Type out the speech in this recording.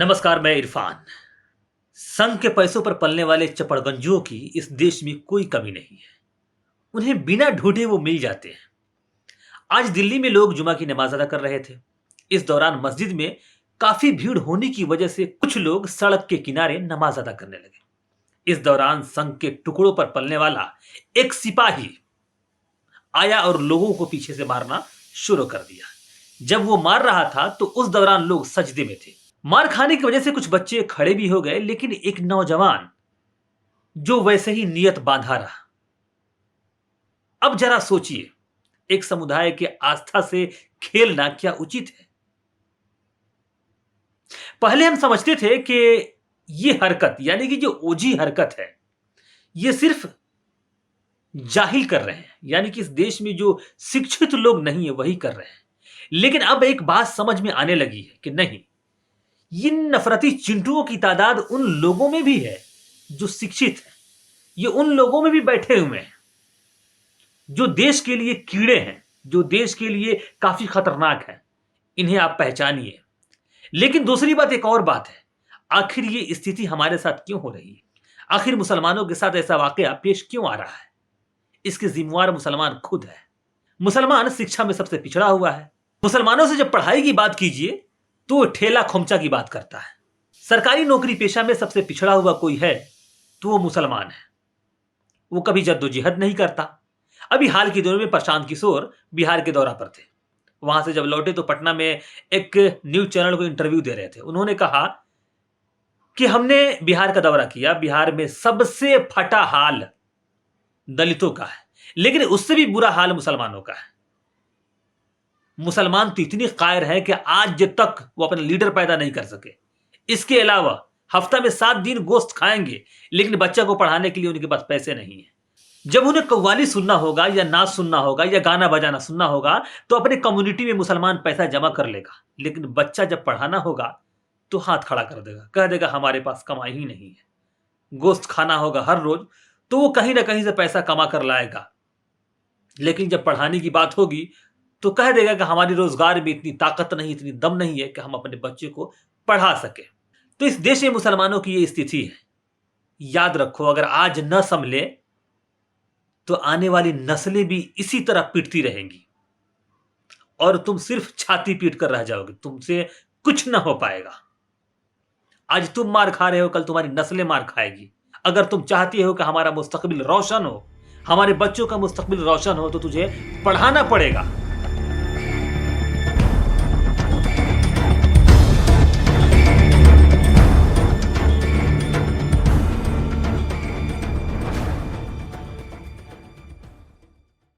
नमस्कार, मैं इरफान। संघ के पैसों पर पलने वाले चपड़गंजुओं की इस देश में कोई कमी नहीं है। उन्हें बिना ढूंढे वो मिल जाते हैं। आज दिल्ली में लोग जुमा की नमाज अदा कर रहे थे। इस दौरान मस्जिद में काफी भीड़ होने की वजह से कुछ लोग सड़क के किनारे नमाज अदा करने लगे। इस दौरान संघ के टुकड़ों पर पलने वाला एक सिपाही आया और लोगों को पीछे से मारना शुरू कर दिया। जब वो मार रहा था तो उस दौरान लोग सजदे में थे। मार खाने की वजह से कुछ बच्चे खड़े भी हो गए, लेकिन एक नौजवान जो वैसे ही नियत बांधा रहा। अब जरा सोचिए, एक समुदाय के आस्था से खेलना क्या उचित है? पहले हम समझते थे कि ये हरकत यानी कि जो ओजी हरकत है, ये सिर्फ जाहिल कर रहे हैं, यानी कि इस देश में जो शिक्षित लोग नहीं है वही कर रहे हैं। लेकिन अब एक बात समझ में आने लगी है कि नहीं, इन नफरती चिंटुओं की तादाद उन लोगों में भी है जो शिक्षित है। ये उन लोगों में भी बैठे हुए हैं जो देश के लिए कीड़े हैं, जो देश के लिए काफी खतरनाक हैं। इन्हें आप पहचानिए। लेकिन दूसरी बात, एक और बात है, आखिर ये स्थिति हमारे साथ क्यों हो रही है? आखिर मुसलमानों के साथ ऐसा वाकया पेश क्यों आ रहा है? इसके जिम्मेवार मुसलमान खुद है। मुसलमान शिक्षा में सबसे पिछड़ा हुआ है। मुसलमानों से जब पढ़ाई की बात कीजिए तो वो ठेला खोमचा की बात करता है। सरकारी नौकरी पेशा में सबसे पिछड़ा हुआ कोई है तो वो मुसलमान है। वो कभी जद्दोजहद नहीं करता। अभी हाल के दिनों में प्रशांत किशोर बिहार के दौरा पर थे। वहां से जब लौटे तो पटना में एक न्यूज चैनल को इंटरव्यू दे रहे थे। उन्होंने कहा कि हमने बिहार का दौरा किया, बिहार में सबसे फटा हाल दलितों का है, लेकिन उससे भी बुरा हाल मुसलमानों का है। मुसलमान तो इतनी कायर है कि आज तक वो अपना लीडर पैदा नहीं कर सके। इसके अलावा हफ्ता में 7 दिन गोश्त खाएंगे, लेकिन बच्चा को पढ़ाने के लिए उनके पास पैसे नहीं है। जब उन्हें कव्वाली सुनना होगा या नाच सुनना होगा या गाना बजाना सुनना होगा तो अपने कम्युनिटी में मुसलमान पैसा जमा कर लेगा, लेकिन बच्चा जब पढ़ाना होगा तो हाथ खड़ा कर देगा, कह देगा हमारे पास कमाई ही नहीं है। गोश्त खाना होगा हर रोज तो वो कहीं ना कहीं से पैसा कमा कर लाएगा, लेकिन जब पढ़ाने की बात होगी तो कह देगा कि हमारी रोजगार में इतनी ताकत नहीं, इतनी दम नहीं है कि हम अपने बच्चे को पढ़ा सके। तो इस देश में मुसलमानों की ये स्थिति है। याद रखो, अगर आज न संभले तो आने वाली नस्लें भी इसी तरह पीटती रहेंगी और तुम सिर्फ छाती पीट कर रह जाओगे। तुमसे कुछ ना हो पाएगा। आज तुम मार खा रहे हो, कल तुम्हारी नस्लें मार खाएगी। अगर तुम चाहती हो कि हमारा मुस्तकबिल रोशन हो, हमारे बच्चों का मुस्तकबिल रोशन हो, तो तुझे पढ़ाना पड़ेगा।